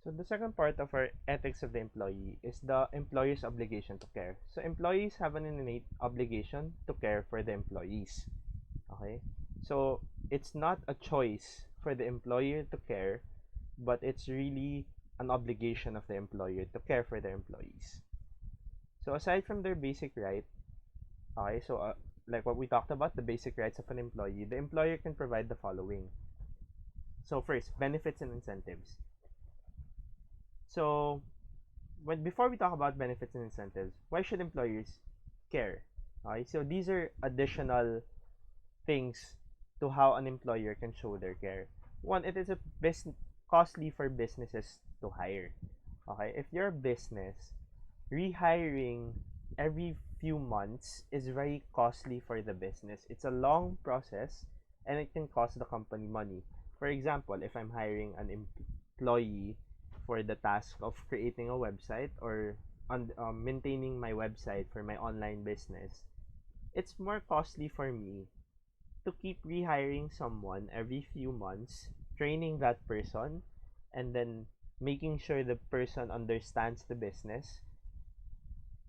So the second part of our ethics of the employee is the employer's obligation to care. So employees have an innate obligation to care for the employees. Okay? So it's not a choice for the employer to care, but it's really an obligation of the employer to care for their employees. So aside from their basic right, okay, so like what we talked about, the basic rights of an employee, the employer can provide the following. So first, benefits and incentives. So when before we talk about benefits and incentives, why should employers care? Okay, so these are additional things to how an employer can show their care. One, it is a costly for businesses to hire. Okay, if you're a business, rehiring every few months is very costly for the business. It's a long process and it can cost the company money. For example, if I'm hiring an employee for the task of creating a website or maintaining my website for my online business, it's more costly for me to keep rehiring someone every few months, training that person, and then making sure the person understands the business.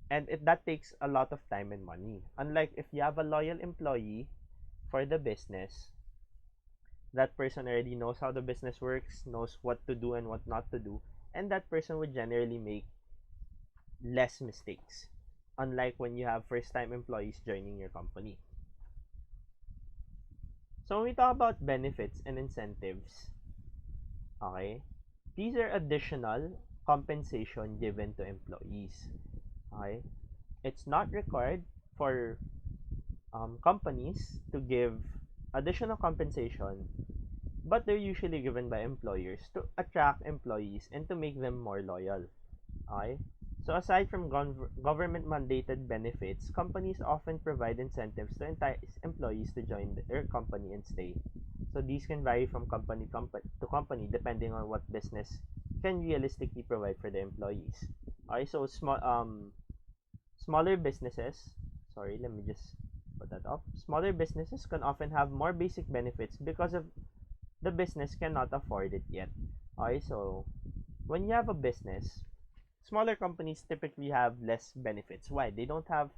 And that takes a lot of time and money. Unlike if you have a loyal employee for the business, that person already knows how the business works, knows what to do and what not to do, and that person would generally make less mistakes. Unlike when you have first time employees joining your company. So when we talk about benefits and incentives, okay, these are additional compensation given to employees. Okay, it's not required for companies to give additional compensation, but they're usually given by employers to attract employees and to make them more loyal. Okay? So aside from government mandated benefits, companies often provide incentives to entice employees to join their company and stay. So these can vary from to company depending on what business can realistically provide for the employees. Okay, so smaller businesses, sorry, let me just put that up. Smaller businesses can often have more basic benefits because of the business cannot afford it yet. Okay, so when you have a business, smaller companies typically have less benefits. Why? They don't have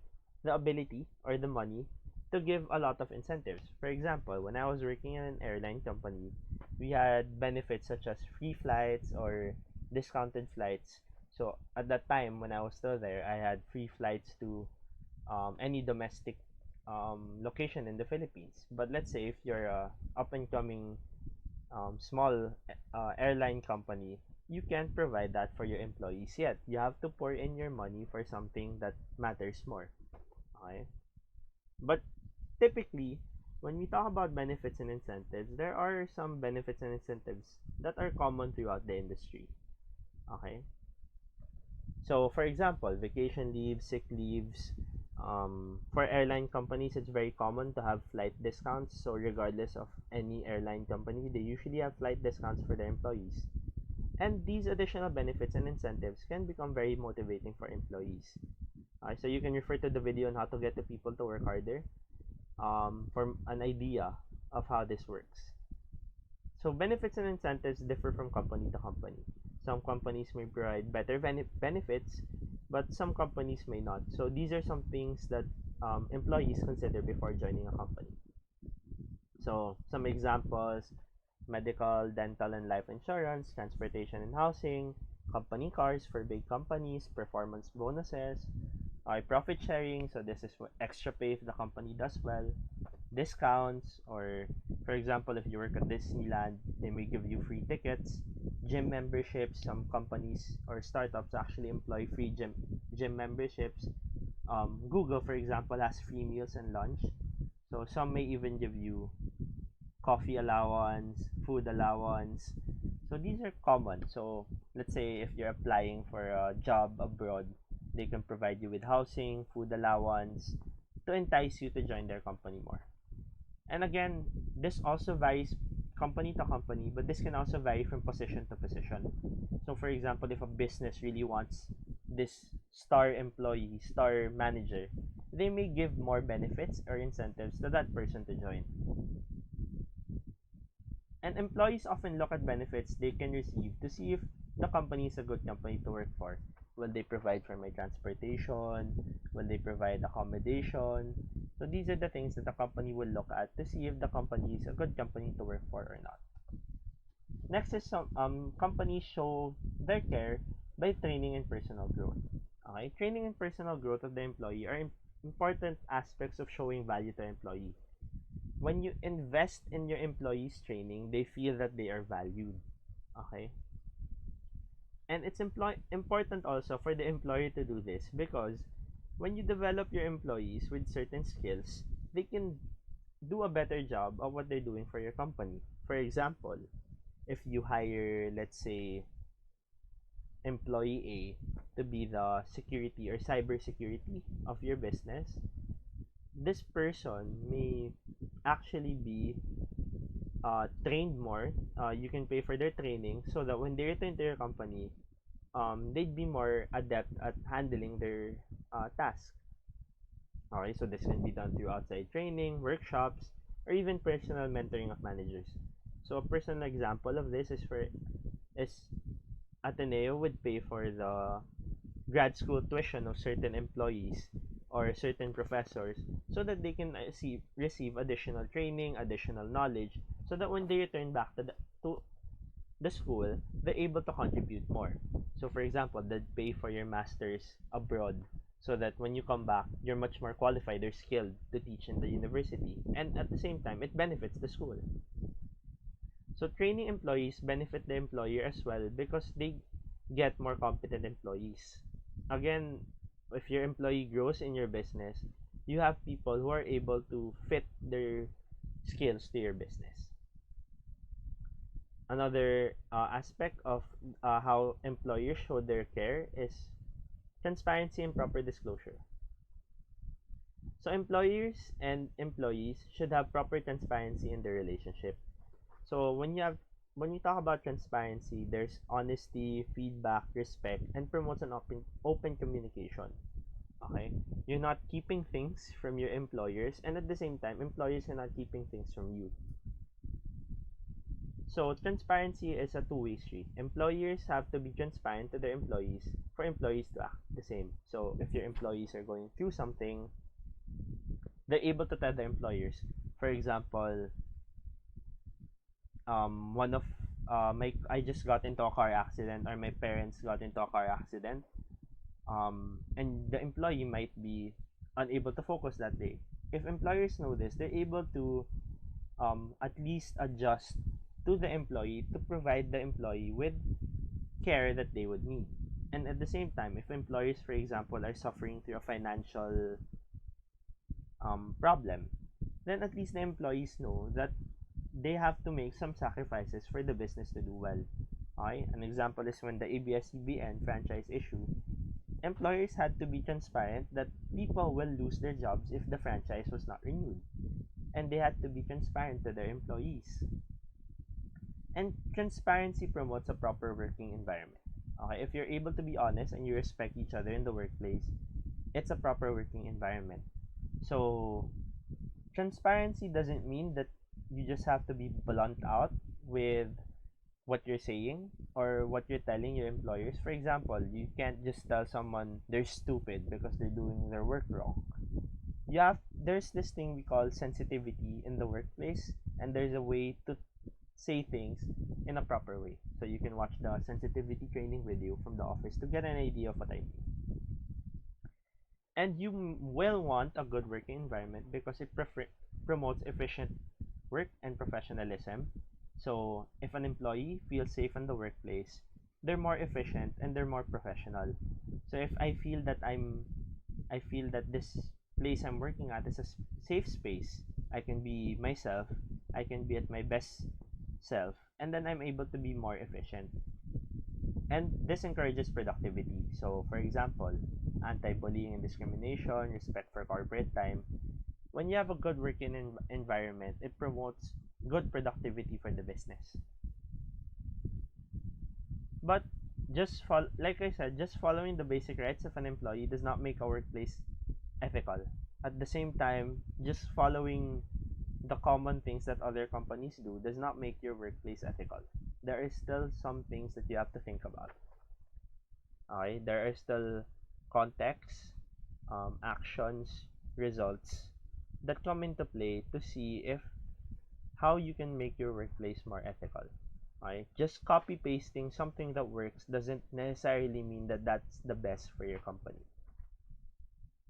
the ability or the money to give a lot of incentives. For example, when I was working in an airline company, we had benefits such as free flights or discounted flights. So at that time, when I was still there, I had free flights to any domestic location in the Philippines. But let's say if you're a up and coming small airline company, you can't provide that for your employees yet. You have to pour in your money for something that matters more. Okay? But typically, when we talk about benefits and incentives, there are some benefits and incentives that are common throughout the industry. Okay? So, for example, vacation leaves, sick leaves. For airline companies, it's very common to have flight discounts. So, regardless of any airline company, they usually have flight discounts for their employees. And these additional benefits and incentives can become very motivating for employees. So you can refer to the video on how to get the people to work harder for an idea of how this works. So benefits and incentives differ from company to company. Some companies may provide better benefits, but some companies may not. So these are some things that employees consider before joining a company. So some examples: medical, dental, and life insurance, transportation and housing, company cars for big companies, performance bonuses, profit sharing. So this is extra pay if the company does well, discounts, or for example, if you work at Disneyland, they may give you free tickets, gym memberships. Some companies or startups actually employ free gym memberships. Google, for example, has free meals and lunch. So some may even give you coffee allowance, food allowance. So these are common. So let's say if you're applying for a job abroad, they can provide you with housing, food allowance to entice you to join their company more. And again, this also varies company to company, but this can also vary from position to position. So for example, if a business really wants this star employee, star manager, they may give more benefits or incentives to that person to join. And employees often look at benefits they can receive to see if the company is a good company to work for. Will they provide for my transportation? Will they provide accommodation? So these are the things that the company will look at to see if the company is a good company to work for or not. Next is some companies show their care by training and personal growth. Okay, training and personal growth of the employee are important aspects of showing value to employee. When you invest in your employees' training, they feel that they are valued. Okay, and it's important also for the employer to do this because when you develop your employees with certain skills, they can do a better job of what they're doing for your company. For example, if you hire, let's say, employee A to be the security or cyber security of your business, this person may actually be trained more. You can pay for their training so that when they return to your company, they'd be more adept at handling their task. Okay, so this can be done through outside training, workshops, or even personal mentoring of managers. So a personal example of this is Ateneo would pay for the grad school tuition of certain employees or certain professors so that they can receive additional training, additional knowledge, so that when they return back to the school, they're able to contribute more. So, for example, they'd pay for your master's abroad so that when you come back, you're much more qualified or skilled to teach in the university. And at the same time, it benefits the school. So, training employees benefit the employer as well because they get more competent employees. Again, if your employee grows in your business, you have people who are able to fit their skills to your business. Another aspect of how employers show their care is transparency and proper disclosure. So employers and employees should have proper transparency in their relationship. So when you talk about transparency, there's honesty, feedback, respect, and promotes an open communication. Okay, you're not keeping things from your employers, and at the same time, employers are not keeping things from you. So transparency is a two-way street. Employers have to be transparent to their employees for employees to act the same. So if your employees are going through something, they're able to tell their employers. For example, one of my I just got into a car accident or my parents got into a car accident. And the employee might be unable to focus that day. If employers know this, they're able to at least adjust to the employee to provide the employee with care that they would need. And at the same time, if employers, for example, are suffering through a financial problem, then at least the employees know that they have to make some sacrifices for the business to do well. Okay? An example is when the ABS-CBN franchise issue, employers had to be transparent that people will lose their jobs if the franchise was not renewed. And they had to be transparent to their employees. And transparency promotes a proper working environment. Okay, if you're able to be honest and you respect each other in the workplace, it's a proper working environment. So, transparency doesn't mean that you just have to be blunt out with what you're saying or what you're telling your employers. For example, you can't just tell someone they're stupid because they're doing their work wrong. There's this thing we call sensitivity in the workplace, and there's a way to say things in a proper way. So you can watch the sensitivity training video from the office to get an idea of what I mean. And you will want a good working environment because it promotes efficient work and professionalism. So if an employee feels safe in the workplace, they're more efficient and they're more professional. So if I feel that this place I'm working at is a safe space. I can be myself. I can be at my best self, and then I'm able to be more efficient. And this encourages productivity. So, for example, anti-bullying and discrimination, respect for corporate time. When you have a good working environment, it promotes good productivity for the business. But like I said, just following the basic rights of an employee does not make a workplace ethical. At the same time, just following the common things that other companies do does not make your workplace ethical. there is still some things that you have to think about. Okay, there are still context, actions, results that come into play to see if how you can make your workplace more ethical. Okay, just copy pasting something that works doesn't necessarily mean that that's the best for your company.